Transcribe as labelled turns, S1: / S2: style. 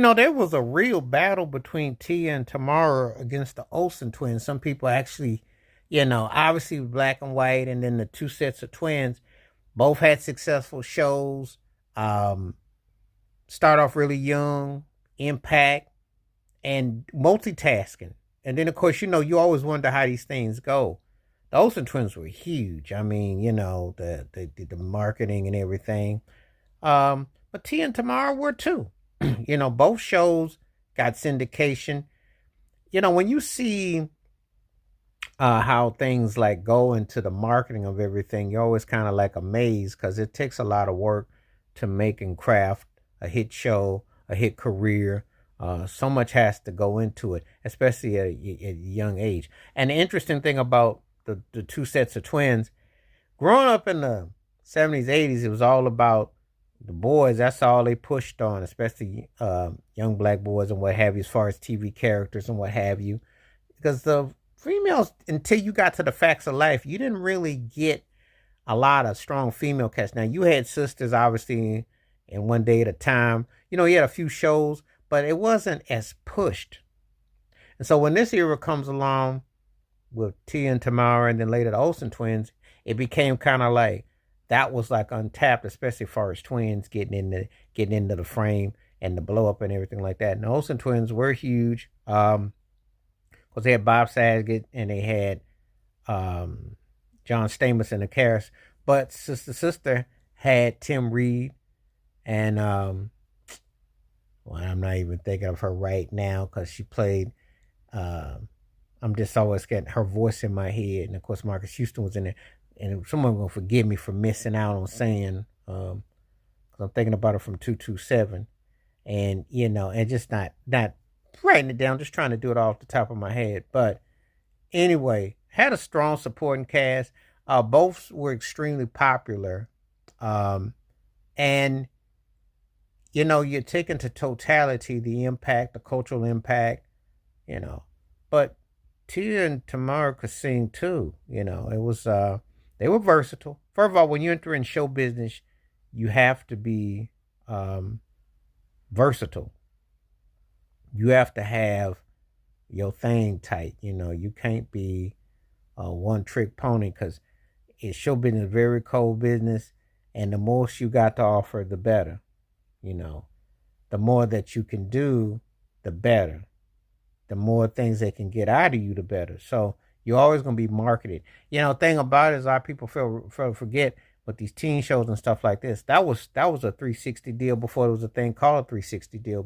S1: There was a real battle between Tia and Tamara against the Olsen twins. Some people actually, obviously black and white, and then the two sets of twins both had successful shows. Um, start off really young, impact, and multitasking. And then, of course, you always wonder how these things go. The Olsen twins were huge. I mean, the marketing and everything. But Tia and Tamara were too. Both shows got syndication. When you see how things like go into the marketing of everything, you're always kind of like amazed because it takes a lot of work to make and craft a hit show, a hit career. So much has to go into it, especially at a young age. And the interesting thing about the two sets of twins, growing up in the 70s, 80s, it was all about the boys. That's all they pushed on, especially young black boys and what have you, as far as TV characters and what have you. Because the females, until you got to the facts of life, you didn't really get a lot of strong female cast. Now, you had sisters, obviously, in One Day at a Time. You had a few shows, but it wasn't as pushed. And so when this era comes along with Tia and Tamara and then later the Olsen twins, it became kind of like that was like untapped, especially as far as twins getting into the frame and the blow up and everything like that. And the Olsen twins were huge. Because they had Bob Saget and they had John Stamos and the Caris. But Sister had Tim Reed and well, I'm not even thinking of her right now because she played. I'm just always getting her voice in my head, and of course Marcus Houston was in there. And someone gonna forgive me for missing out on saying, because I'm thinking about it from 227, and and just not writing it down, just trying to do it off the top of my head. But anyway, had a strong supporting cast. Both were extremely popular, and you take into totality the impact, the cultural impact, But Tia and Tamara could sing too. It was they were versatile. First of all, when you enter in show business, you have to be versatile. You have to have your thing tight. You can't be a one trick pony because it's show business, very cold business, and the most you got to offer, the better. The more that you can do, the better. The more things they can get out of you, the better. So you're always going to be marketed. Thing about it is a lot of people forget with these teen shows and stuff like this. That was a 360 deal before there was a thing called a 360 deal.